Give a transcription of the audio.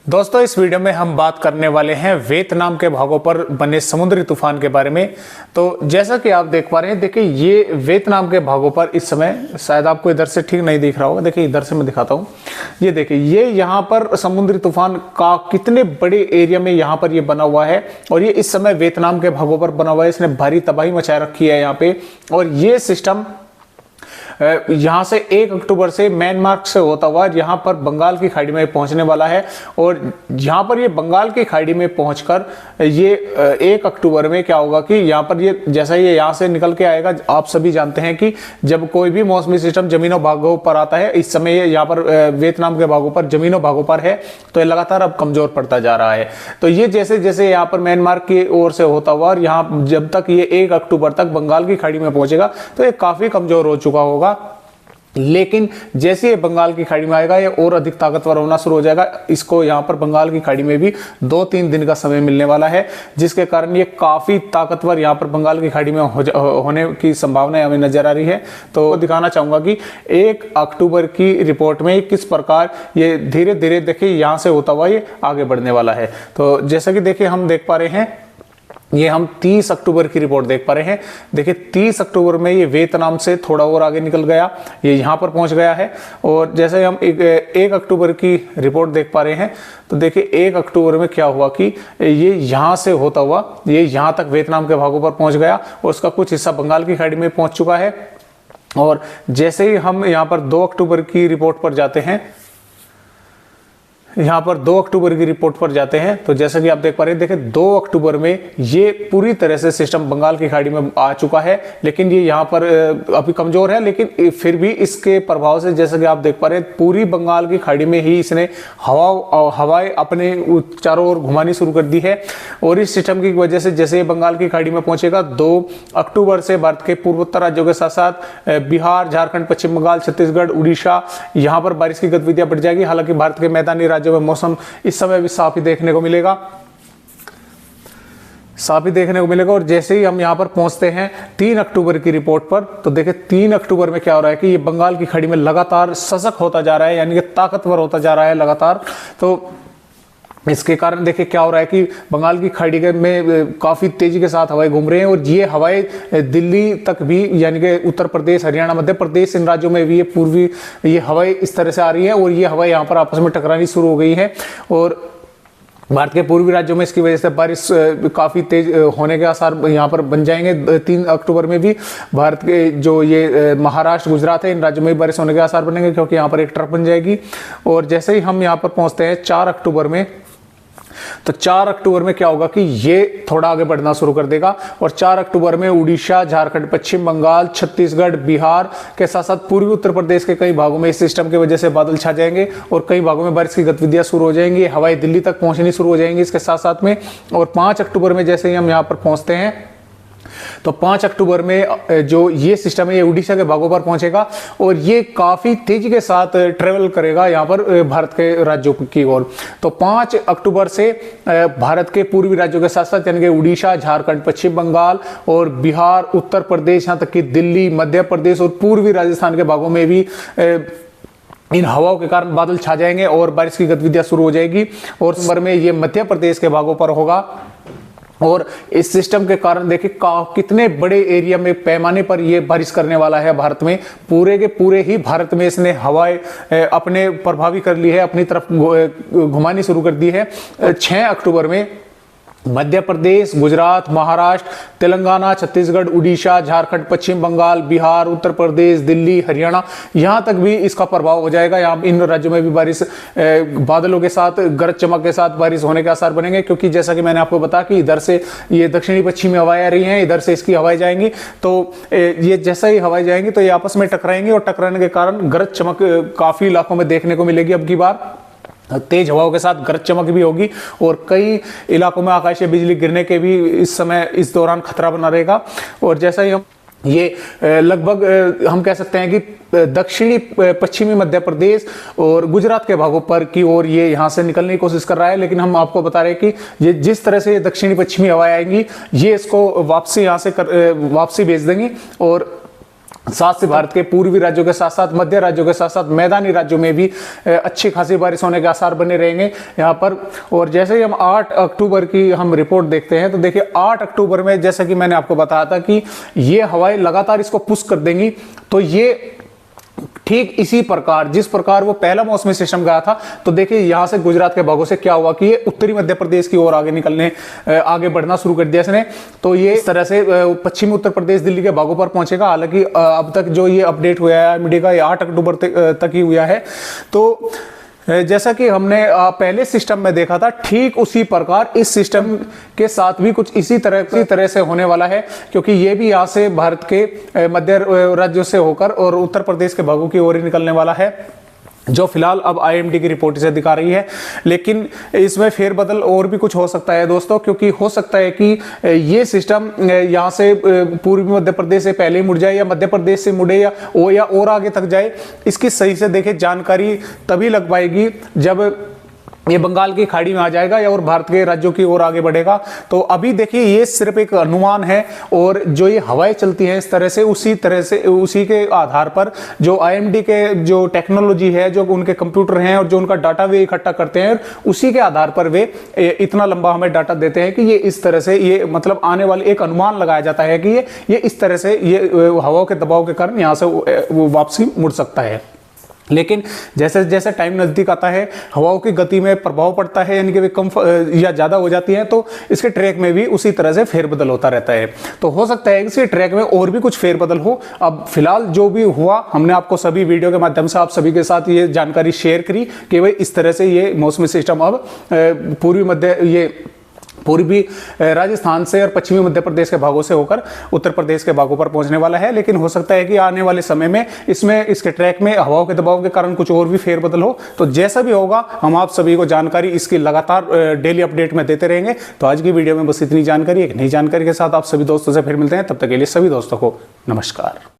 दोस्तों, इस वीडियो में हम बात करने वाले हैं वियतनाम के भागों पर बने समुद्री तूफान के बारे में। तो जैसा कि आप देख पा रहे हैं, देखिए ये वियतनाम के भागों पर इस समय, शायद आपको इधर से ठीक नहीं दिख रहा होगा, देखिए इधर से मैं दिखाता हूँ। ये देखिए, ये यहाँ पर समुद्री तूफान का कितने बड़े एरिया में यहाँ पर ये बना हुआ है और ये इस समय वियतनाम के भागों पर बना हुआ है। इसने भारी तबाही मचा रखी है यहाँ पे। और ये सिस्टम यहां से 1 अक्टूबर से म्यांमार से होता हुआ यहां पर बंगाल की खाड़ी में पहुंचने वाला है। और यहां पर ये बंगाल की खाड़ी में पहुंचकर ये 1 अक्टूबर में क्या होगा कि यहां पर ये जैसा ये यहां से निकल के आएगा, आप सभी जानते हैं कि जब कोई भी मौसमी सिस्टम जमीनों भागों पर आता है, इस समय ये यहाँ पर वियतनाम के भागों पर जमीनों भागों पर है, तो ये लगातार अब कमजोर पड़ता जा रहा है। तो ये जैसे जैसे यहाँ पर म्यांमार की ओर से होता हुआ और यहाँ जब तक ये 1 अक्टूबर तक बंगाल की खाड़ी में पहुंचेगा तो ये काफी कमजोर हो चुका होगा। लेकिन जैसे ये बंगाल की खाड़ी में आएगा ये और अधिक ताकतवर होना शुरू हो जाएगा। इसको यहाँ पर बंगाल की खाड़ी में भी 2-3 दिन का समय मिलने वाला है, जिसके कारण ये काफी ताकतवर यहाँ पर बंगाल की खाड़ी में होने की संभावना हमें नजर आ रही है। तो दिखाना चाहूंगा कि 1 अक्टूबर की रिपोर्ट में किस प्रकार ये धीरे धीरे देखिए यहाँ से होता हुआ ये आगे बढ़ने वाला है। तो जैसा कि देखिए हम देख पा रहे हैं, ये हम 30 अक्टूबर की रिपोर्ट देख पा रहे हैं। देखिए 30 अक्टूबर में ये वियतनाम से थोड़ा और आगे निकल गया, ये यहाँ पर पहुंच गया है। और जैसे हम 1 अक्टूबर की रिपोर्ट देख पा रहे हैं, तो देखिए 1 अक्टूबर में क्या हुआ कि ये यहाँ से होता हुआ ये यहाँ तक वियतनाम के भागों पर पहुंच गया और उसका कुछ हिस्सा बंगाल की खाड़ी में पहुंच चुका है। और जैसे ही हम यहाँ पर 2 अक्टूबर की रिपोर्ट पर जाते हैं, यहाँ पर 2 अक्टूबर की रिपोर्ट पर जाते हैं, तो जैसा कि आप देख पा रहे हैं, देखिए 2 अक्टूबर में ये पूरी तरह से सिस्टम बंगाल की खाड़ी में आ चुका है। लेकिन ये यहाँ पर अभी कमजोर है, लेकिन फिर भी इसके प्रभाव से जैसा कि आप देख पा रहे हैं, पूरी बंगाल की खाड़ी में ही इसने हवाएं अपने चारों ओर घुमानी शुरू कर दी है। और इस सिस्टम की वजह से जैसे बंगाल की खाड़ी में पहुंचेगा, 2 अक्टूबर से भारत के पूर्वोत्तर राज्यों के साथ साथ बिहार, झारखंड, पश्चिम बंगाल, छत्तीसगढ़, उड़ीसा, यहाँ पर बारिश की गतिविधियां बढ़ जाएगी। हालांकि भारत के मैदानी राज्यों में मौसम इस समय भी साफ ही देखने को मिलेगा, और जैसे ही हम यहां पर पहुंचते हैं 3 अक्टूबर की रिपोर्ट पर, तो देखिए 3 अक्टूबर में क्या हो रहा है कि ये बंगाल की खाड़ी में लगातार सशक्त होता जा रहा है, यानी कि ताकतवर होता जा रहा है लगातार। तो इसके कारण देखिए क्या हो रहा है कि बंगाल की खाड़ी में काफी तेजी के साथ हवाएं घूम रहे हैं और ये हवाएं दिल्ली तक भी, यानी कि उत्तर प्रदेश, हरियाणा, मध्य प्रदेश, इन राज्यों में भी ये पूर्वी ये हवाएं इस तरह से आ रही हैं और ये हवाएं यहाँ पर आपस में टकरानी शुरू हो गई हैं। और भारत के पूर्वी राज्यों में इसकी वजह से बारिश काफी तेज होने के आसार यहाँ पर बन जाएंगे। 3 अक्टूबर में भी भारत के जो ये महाराष्ट्र, गुजरात है, इन राज्यों में बारिश होने के आसार बनेंगे, क्योंकि यहाँ पर एक ट्रफ बन जाएगी। और जैसे ही हम यहाँ पर पहुंचते हैं 4 अक्टूबर में, तो 4 अक्टूबर में क्या होगा कि ये थोड़ा आगे बढ़ना शुरू कर देगा और 4 अक्टूबर में उड़ीसा, झारखंड, पश्चिम बंगाल, छत्तीसगढ़, बिहार के साथ साथ पूर्वी उत्तर प्रदेश के कई भागों में इस सिस्टम की वजह से बादल छा जाएंगे और कई भागों में बारिश की गतिविधियां शुरू हो जाएंगी, हवाएं दिल्ली तक पहुंचनी शुरू हो जाएंगी इसके साथ साथ में। और 5 अक्टूबर में जैसे ही हम यहाँ पर पहुंचते हैं, तो 5 अक्टूबर में जो ये सिस्टम है ये उड़ीसा के भागों पर पहुंचेगा और ये काफी तेजी के साथ ट्रेवल करेगा यहाँ पर भारत के राज्यों की ओर। तो 5 अक्टूबर से भारत के पूर्वी राज्यों के साथ साथ, यानी कि उड़ीसा, झारखंड, पश्चिम बंगाल और बिहार, उत्तर प्रदेश, यहाँ तक कि दिल्ली, मध्य प्रदेश और पूर्वी राजस्थान के भागों में भी इन हवाओं के कारण बादल छा जाएंगे और बारिश की गतिविधियां शुरू हो जाएगी। और नंबर में ये मध्य प्रदेश के भागों पर होगा। और इस सिस्टम के कारण देखिए कितने बड़े एरिया में, पैमाने पर ये बारिश करने वाला है भारत में। पूरे के पूरे ही भारत में इसने हवाएं अपने प्रभावी कर ली है, अपनी तरफ घुमानी शुरू कर दी है। 6 अक्टूबर में मध्य प्रदेश, गुजरात, महाराष्ट्र, तेलंगाना, छत्तीसगढ़, उड़ीसा, झारखंड, पश्चिम बंगाल, बिहार, उत्तर प्रदेश, दिल्ली, हरियाणा, यहाँ तक भी इसका प्रभाव हो जाएगा। यहाँ इन राज्यों में भी बारिश, बादलों के साथ, गरज चमक के साथ बारिश होने के आसार बनेंगे, क्योंकि जैसा कि मैंने आपको बताया कि इधर से ये दक्षिणी पश्चिमी हवाएं आ रही हैं, इधर से इसकी हवाएं जाएंगी। तो ये जैसा ही हवाएं जाएंगी तो ये आपस में टकराएंगी और टकराने के कारण गरज चमक काफी इलाकों में देखने को मिलेगी। अब की बार तेज हवाओं के साथ गरज चमक भी होगी और कई इलाकों में आकाशीय बिजली गिरने के भी इस समय, इस दौरान खतरा बना रहेगा। और जैसा ही हम ये लगभग हम कह सकते हैं कि दक्षिणी पश्चिमी मध्य प्रदेश और गुजरात के भागों पर की ओर ये यहाँ से निकलने की कोशिश कर रहा है। लेकिन हम आपको बता रहे हैं कि ये जिस तरह से दक्षिणी पश्चिमी हवाएं आएंगी, ये इसको वापसी यहाँ से वापसी भेज देंगी और साथ से भारत के पूर्वी राज्यों के साथ साथ मध्य राज्यों के साथ साथ मैदानी राज्यों में भी अच्छी खासी बारिश होने के आसार बने रहेंगे यहाँ पर। और जैसे ही हम 8 अक्टूबर की हम रिपोर्ट देखते हैं तो देखिए 8 अक्टूबर में जैसा कि मैंने आपको बताया था कि ये हवाएं लगातार इसको पुश कर देंगी। तो ये ठीक इसी प्रकार जिस प्रकार वो पहला मौसमी सिस्टम गया था, तो देखिए यहां से गुजरात के भागों से क्या हुआ कि ये उत्तरी मध्य प्रदेश की ओर आगे बढ़ना शुरू कर दिया इसने। तो ये इस तरह से पश्चिमी उत्तर प्रदेश दिल्ली के भागों पर पहुंचेगा। हालांकि अब तक जो ये अपडेट हुआ है मीडिया का, ये 8 अक्टूबर तक ही हुआ है। तो जैसा कि हमने पहले सिस्टम में देखा था, ठीक उसी प्रकार इस सिस्टम के साथ भी कुछ इसी तरह से होने वाला है, क्योंकि ये भी यहाँ से भारत के मध्य राज्यों से होकर और उत्तर प्रदेश के भागों की ओर ही निकलने वाला है, जो फिलहाल अब आईएमडी की रिपोर्ट से दिखा रही है। लेकिन इसमें फेरबदल और भी कुछ हो सकता है दोस्तों, क्योंकि हो सकता है कि ये सिस्टम यहाँ से पूर्वी मध्य प्रदेश से पहले ही मुड़ जाए या मध्य प्रदेश से मुड़े या और आगे तक जाए। इसकी सही से देखे जानकारी तभी लग पाएगी जब ये बंगाल की खाड़ी में आ जाएगा या और भारत के राज्यों की ओर आगे बढ़ेगा। तो अभी देखिए ये सिर्फ एक अनुमान है, और जो ये हवाएं चलती हैं इस तरह से उसी के आधार पर जो आईएमडी के जो टेक्नोलॉजी है, जो उनके कंप्यूटर हैं और जो उनका डाटा वे इकट्ठा करते हैं, उसी के आधार पर वे इतना लंबा हमें डाटा देते हैं कि ये इस तरह से ये मतलब आने वाले एक अनुमान लगाया जाता है कि ये इस तरह से ये हवाओं के दबाव के कारण यहाँ से वो वापसी मुड़ सकता है। लेकिन जैसे जैसे टाइम नजदीक आता है, हवाओं की गति में प्रभाव पड़ता है, यानी कि वे कम या ज्यादा हो जाती हैं, तो इसके ट्रैक में भी उसी तरह से फेरबदल होता रहता है। तो हो सकता है कि इसके ट्रैक में और भी कुछ फेरबदल हो। अब फिलहाल जो भी हुआ, हमने आपको सभी वीडियो के माध्यम से आप सभी के साथ ये जानकारी शेयर करी कि भाई इस तरह से ये मौसमी सिस्टम अब पूर्वी राजस्थान से और पश्चिमी मध्य प्रदेश के भागों से होकर उत्तर प्रदेश के भागों पर पहुंचने वाला है। लेकिन हो सकता है कि आने वाले समय में इसके ट्रैक में हवाओं के दबाव के कारण कुछ और भी फेरबदल हो। तो जैसा भी होगा हम आप सभी को जानकारी इसकी लगातार डेली अपडेट में देते रहेंगे। तो आज की वीडियो में बस इतनी जानकारी, एक नई जानकारी के साथ आप सभी दोस्तों से फिर मिलते हैं। तब तक के लिए सभी दोस्तों को नमस्कार।